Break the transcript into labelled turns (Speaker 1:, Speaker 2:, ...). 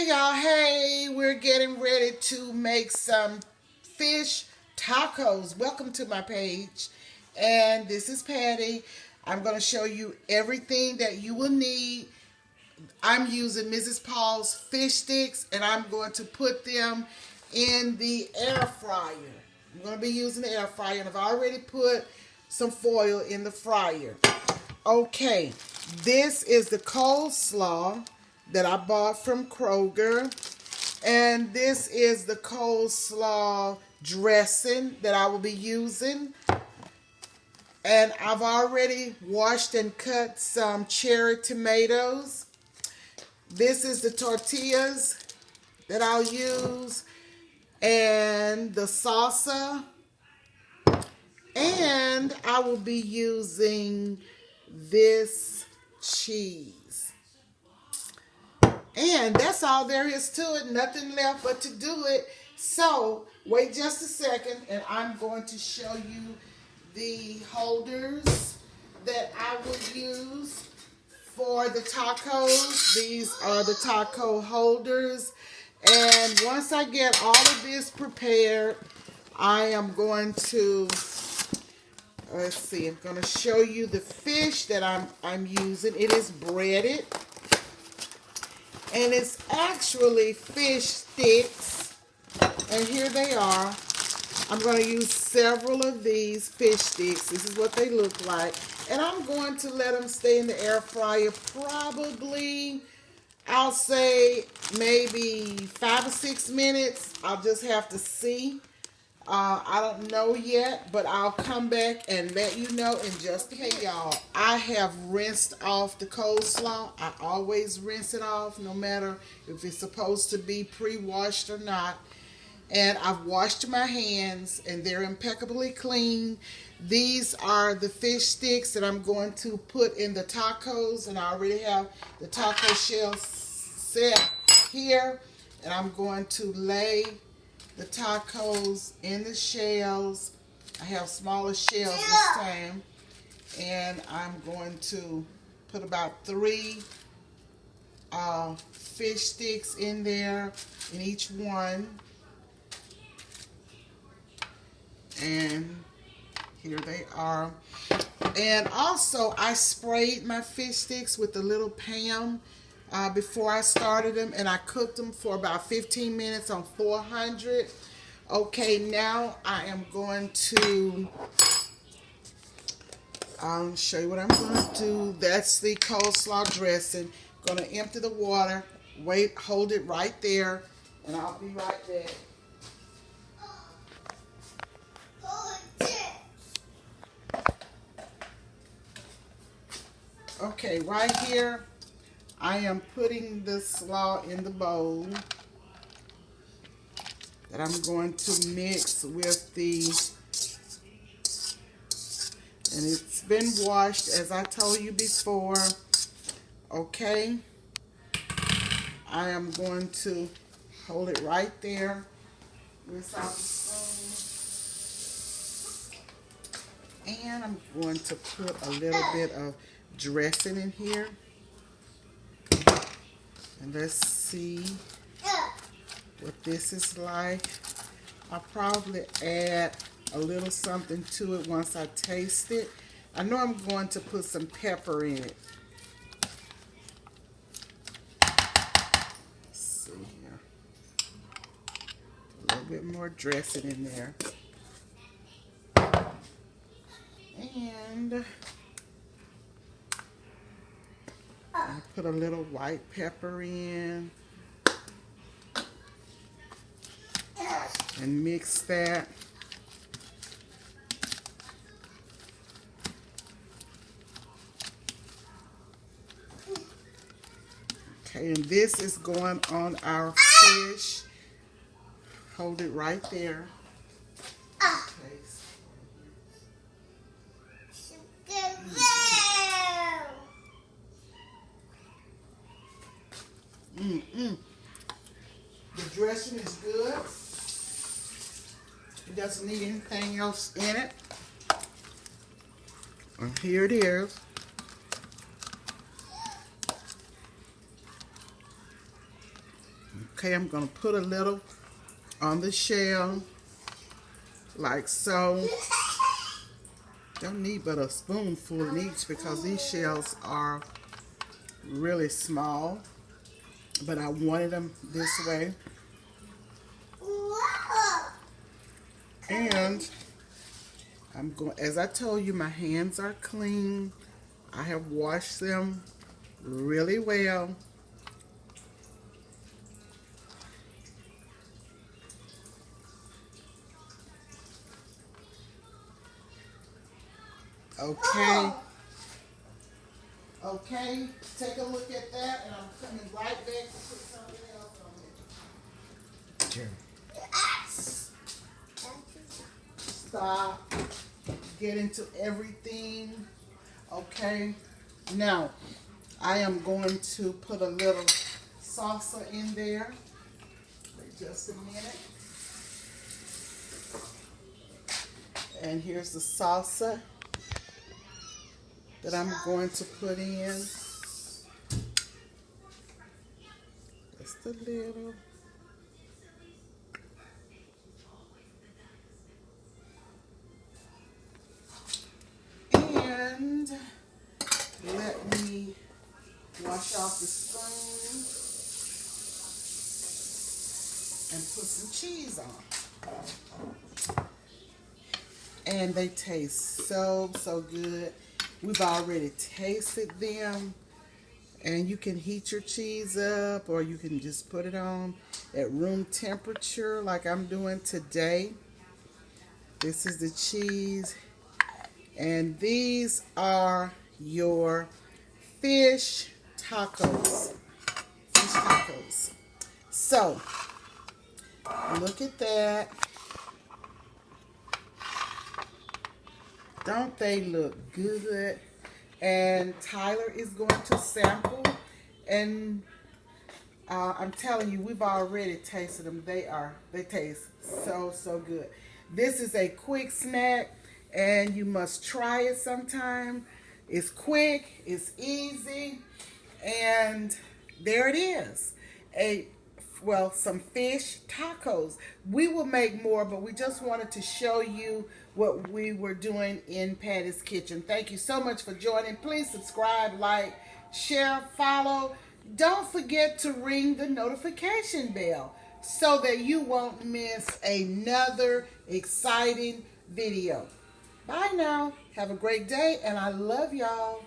Speaker 1: Hey y'all, hey, we're getting ready to make some fish tacos. Welcome to my page. And this is Patty. I'm going to show you everything that you will need. I'm using Mrs. Paul's fish sticks and I'm going to put them in the air fryer. I'm going to be using the air fryer and I've already put some foil in the fryer. Okay, this is the coleslaw that I bought from Kroger, and this is the coleslaw dressing that I will be using. And I've already washed and cut some cherry tomatoes. This is the tortillas that I'll use, and the salsa, and I will be using this cheese. And that's all there is to it. Nothing left but to do it. So, wait just a second and I'm going to show you the holders that I will use for the tacos. These are the taco holders. And once I get all of this prepared, I am going to, let's see, I'm going to show you the fish that I'm using. It is breaded. And it's actually fish sticks. And here they are. I'm going to use several of these fish sticks. This is what they look like. And I'm going to let them stay in the air fryer probably, I'll say maybe 5 or 6 minutes. I'll just have to see. I don't know yet, but I'll come back and let you know in just a minute. Hey y'all, I have rinsed off the coleslaw. I always rinse it off, no matter if it's supposed to be pre-washed or not. And I've washed my hands and they're impeccably clean. These are the fish sticks that I'm going to put in the tacos, and I already have the taco shell set here. And I'm going to lay the tacos in the shells. I have smaller shells this time. And I'm going to put about 3 fish sticks in there in each one. And here they are. And also I sprayed my fish sticks with the little Pam before I started them, and I cooked them for about 15 minutes on 400. Okay, now I am going to show you what I'm going to do. That's the coleslaw dressing. Going to empty the water. Wait, hold it right there, and I'll be right back. Okay, right here, I am putting the slaw in the bowl that I'm going to mix with the, and it's been washed as I told you before. Okay, I am going to hold it right there. Rinse out the spoon. And I'm going to put a little bit of dressing in here. And let's see what this is like. I'll probably add a little something to it once I taste it. I know I'm going to put some pepper in it. Let's see here. A little bit more dressing in there. And I put a little white pepper in and mix that. Okay, and this is going on our fish. Hold it right there. Okay. The dressing is good. It doesn't need anything else in it. And here it is. Okay, I'm going to put a little on the shell, like so. Don't need but a spoonful in each because these shells are really small, but I wanted them this way. And I'm going, as I told you, my hands are clean. I have washed them really well. Okay. Okay, take a look at that, and I'm coming right back to put something else on it. Sure. Stop. Get into everything. Okay. Now, I am going to put a little salsa in there. Wait just a minute. And here's the salsa that I'm going to put in. Just a little. And let me wash off the spoon and put some cheese on. And they taste so good. We've already tasted them, and you can heat your cheese up, or you can just put it on at room temperature like I'm doing today. This is the cheese, and these are your fish tacos. Fish tacos. So, look at that. Don't they look good? And Tyler is going to sample, and I'm telling you, we've already tasted them. They taste so good. This is a quick snack, and you must try it sometime. It's quick, it's easy, and there it is. Some fish tacos. We will make more, but we just wanted to show you what we were doing in Patty's Kitchen. Thank you so much for joining. Please subscribe, like, share, follow. Don't forget to ring the notification bell so that you won't miss another exciting video. Bye now. Have a great day, and I love y'all.